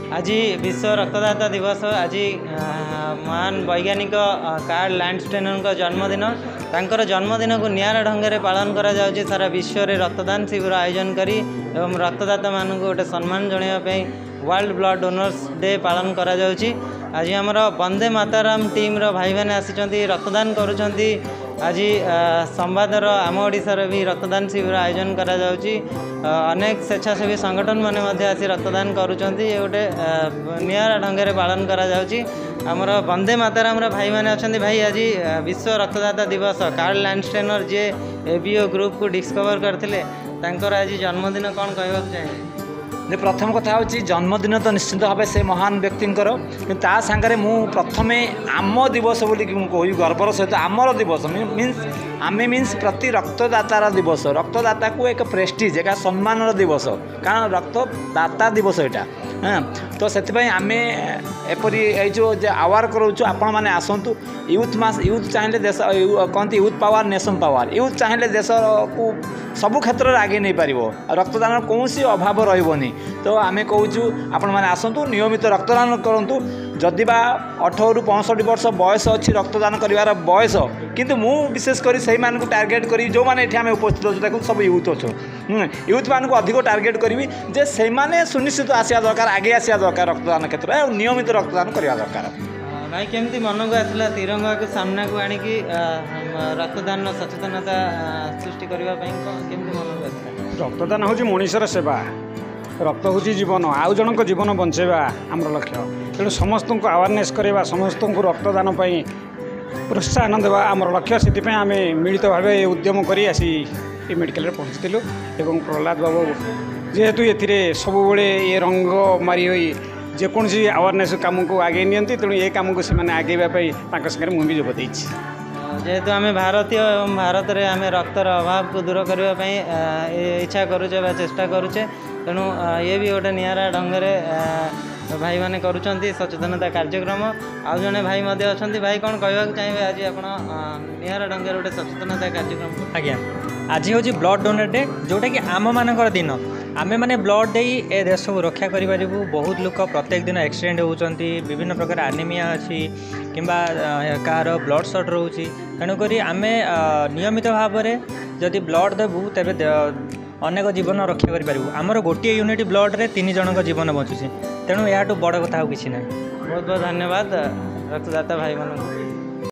आज विश्व रक्तदाता दिवस। आज महान वैज्ञानिक कार्ल लैंडस्टेनर का जन्मदिन। तांकर जन्मदिन को नियारा ढंग से पालन करा जाउछि। सारा विश्व रे रक्तदान शिविर आयोजन करी एवं रक्तदाता मान को गोटे सम्मान जणाइबा वर्ल्ड ब्लड डोनर्स डे पालन करा जाउछि। आज आमर वंदे मातरम टीम रो भाई मैंने आसी रक्तदान करुछंती। आज संवादर आम ओडिशार भी रक्तदान शिविर आयोजन करा जाउछि। अनेक स्वेच्छासेवी संगठन माने मध्य आसी रक्तदान करुछंती। ये गोटे नियारा ढंग से पालन करा जाउछि। आमर वंदे मातरम रो भाई मैंने अछंती। भाई आज विश्व रक्तदाता दिवस कार्ल लैंडस्टेनर जे एबीओ ग्रुप को डिस्कवर करथिले तांकर आज जन्मदिन कौन कहबा चाहिए? प्रथम कथा हूँ जन्मदिन तो निश्चित भाव से महान व्यक्तिंकर ता सांगे मु प्रथमे आम दिवस बोली कही गर्वर सहित आमर दिवस मीन्स प्रति रक्तदातार दिवस। रक्तदाता को एक प्रेस्टिज एक सम्मान दिवस कारण रक्तदाता दिवस यहाँ। हाँ तो से आम एपरी जो आवार करूँ आपण मैंने आसतु यूथ मास यूथ चाहिए देश कहते youth power nation power. Youth चाहिए देश को सबु क्षेत्र में आगे नहीं पार रक्तदान कौन अभाव रही। तो आम कहूँ आपण मैंने आसतु नियमित रक्तदान करूँ। जदि बा 18 ରୁ 65 वर्ष बयस अच्छी रक्तदान करार बयस किंतु मु विशेष कर से टार्गेट करी जो मैंने ये उपस्थित अच्छे सब यूथ अच्छे यूथ मान को अधिक टार्गेट करी जे से माने सुनिश्चित आसिया दरकार आगे आसिया दरकार रक्तदान क्षेत्र में नियमित रक्तदान करवा दरकार। भाई केमती मन को आसला तिरंगा को सामना को आणिकी रक्तदान सचेतनता सृष्टि करने केमती मन को आसला? रक्तदान हूँ मनीषर सेवा। रक्त हूँ जीवन आउ जन को जीवन बंचेवा आमर लक्ष्य। तेणु समस्त को अवेयरनेस करवा समस्त को रक्तदान प्रोत्साहन देवा आमर लक्ष्य। से आम मिलित भाव उद्यम कर आसी मेडिकल पहुँचलु एवं प्रहलाद बाबू जेहेतु ये सब ये रंग मारी हुई जेकोसी अवेयरनेस कम को आगे नियंती तेणु ये कम को आगेवाई सागर मुझे जोग देती। जेहेतु आम भारतीय एवं भारत में आम रक्तर अभाव को दूर करने इच्छा करुचे चेष्टा करुचे तेणु ये भी गोटे नियारा ढंग से भाई मैंने करुँच सचेतनता कार्यक्रम। आउ जड़े भाई अच्छा भाई कौन कहवाक चाहिए आज आप नियारा ढंग से गोटे सचेतनता कार्यक्रम? आज्ञा आज हूँ ब्लड डोनर डे जोटा कि आम मानकर दिन आमे माने ब्लड दे ए देश को रक्षा करूँ। बहुत लोग प्रत्येक दिन एक्सीडेंट होती विभिन्न प्रकार आनिमिया अच्छी किंबा कहार ब्लड सर्ट रोचे तेणुक आम नियमित भाव में जदि ब्लड देवु तेरे अनेक जीवन रक्षा करूँ। आमर गोटे यूनिट ब्लड रे 3 जनक जीवन बचुचे तेणु यू बड़ कथा किसी ना। बहुत बहुत धन्यवाद रक्तदाता भाई मान।